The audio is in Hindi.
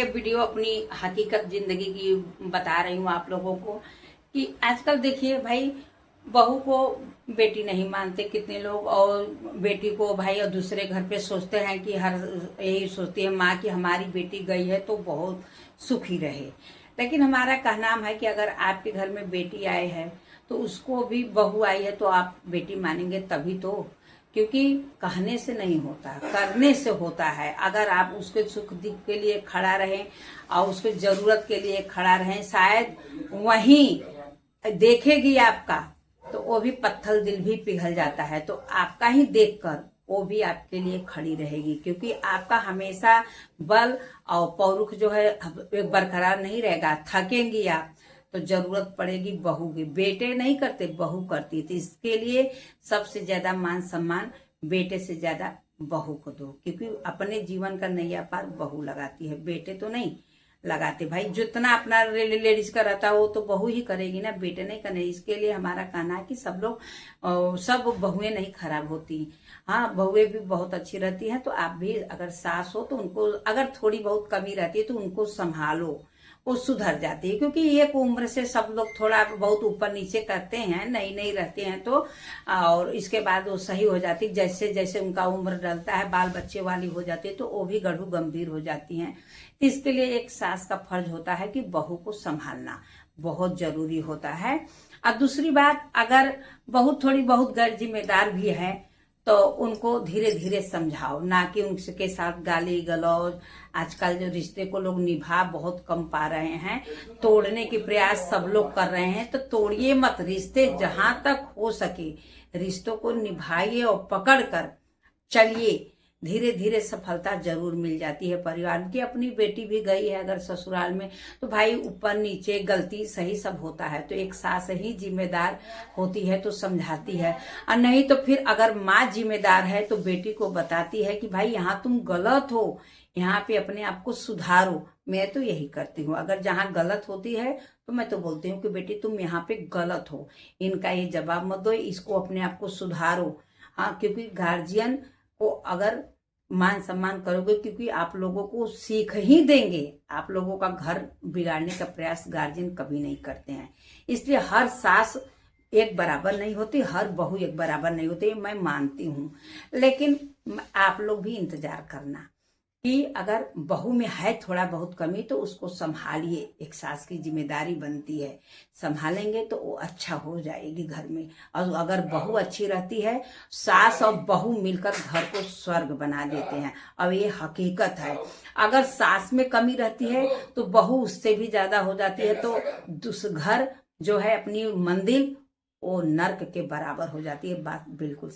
वीडियो अपनी हकीकत जिंदगी की बता रही हूँ आप लोगों को कि आजकल देखिए भाई, बहू को बेटी नहीं मानते कितने लोग, और बेटी को भाई और दूसरे घर पे सोचते हैं कि हर यही सोचती है माँ कि हमारी बेटी गई है तो बहुत सुखी रहे। लेकिन हमारा कहना है कि अगर आपके घर में बेटी आई है तो उसको भी बहू आई है तो आप बेटी मानेंगे तभी तो, क्योंकि कहने से नहीं होता, करने से होता है। अगर आप उसके सुख दुख के लिए खड़ा रहें और उसके जरूरत के लिए खड़ा रहें, शायद वहीं देखेगी आपका तो वो भी पत्थर दिल भी पिघल जाता है, तो आपका ही देखकर वो भी आपके लिए खड़ी रहेगी, क्योंकि आपका हमेशा बल और पौरुष जो है बरकरार नहीं रहेगा। थकेंगी आप तो जरूरत पड़ेगी बहू की। बेटे नहीं करते, बहू करती। तो इसके लिए सबसे ज्यादा मान सम्मान बेटे से ज्यादा बहू को दो, क्योंकि अपने जीवन का नैया पार बहू लगाती है, बेटे तो नहीं लगाते भाई। जितना अपना लेडीज का रहता है वो तो बहू ही करेगी ना, बेटे नहीं करने। इसके लिए हमारा कहना है कि सब लोग, सब बहुएं नहीं खराब होती, हाँ बहुएं भी बहुत अच्छी रहती हैं। तो आप भी अगर सास हो तो उनको अगर थोड़ी बहुत कमी रहती है तो उनको संभालो, वो सुधर जाती है। क्योंकि एक उम्र से सब लोग थोड़ा बहुत ऊपर नीचे करते हैं, नई नई रहते हैं तो, और इसके बाद वो सही हो जाती। जैसे जैसे उनका उम्र डलता है, बाल बच्चे वाली हो जाती है तो वो भी गढ़ू गंभीर हो जाती हैं। इसके लिए एक सास का फर्ज होता है कि बहू को संभालना बहुत जरूरी होता है। और दूसरी बात, अगर बहू थोड़ी बहुत गैर जिम्मेदार भी है तो उनको धीरे धीरे समझाओ, ना कि उनके साथ गाली गलौज। आजकल जो रिश्ते को लोग निभा बहुत कम पा रहे हैं, तोड़ने के प्रयास सब लोग कर रहे हैं। तो तोड़िए मत रिश्ते, जहां तक हो सके रिश्तों को निभाइए और पकड़ कर चलिए। धीरे धीरे सफलता जरूर मिल जाती है परिवार की। अपनी बेटी भी गई है अगर ससुराल में तो भाई ऊपर नीचे गलती सही सब होता है, तो एक सास ही जिम्मेदार होती है तो समझाती है। और नहीं तो फिर अगर माँ जिम्मेदार है तो बेटी को बताती है कि भाई यहाँ तुम गलत हो, यहाँ पे अपने आप को सुधारो। मैं तो यही करती हूँ, अगर जहाँ गलत होती है तो मैं तो बोलती हूँ कि बेटी तुम यहाँ पे गलत हो, इनका ये जवाब मत दो, इसको अपने आप को सुधारो। हाँ, क्योंकि गार्जियन को अगर मान सम्मान करोगे, क्योंकि आप लोगों को सीख ही देंगे। आप लोगों का घर बिगाड़ने का प्रयास गार्जियन कभी नहीं करते हैं। इसलिए हर सास एक बराबर नहीं होती, हर बहू एक बराबर नहीं होती, मैं मानती हूँ। लेकिन आप लोग भी इंतजार करना कि अगर बहू में है थोड़ा बहुत कमी तो उसको संभालिए, एक सास की जिम्मेदारी बनती है। संभालेंगे तो वो अच्छा हो जाएगी घर में। और अगर बहू अच्छी रहती है, सास और बहू मिलकर घर को स्वर्ग बना देते हैं। अब ये हकीकत है। अगर सास में कमी रहती है तो बहू उससे भी ज्यादा हो जाती है, तो घर जो है अपनी मंदिर वो नर्क के बराबर हो जाती है। बात बिल्कुल सही।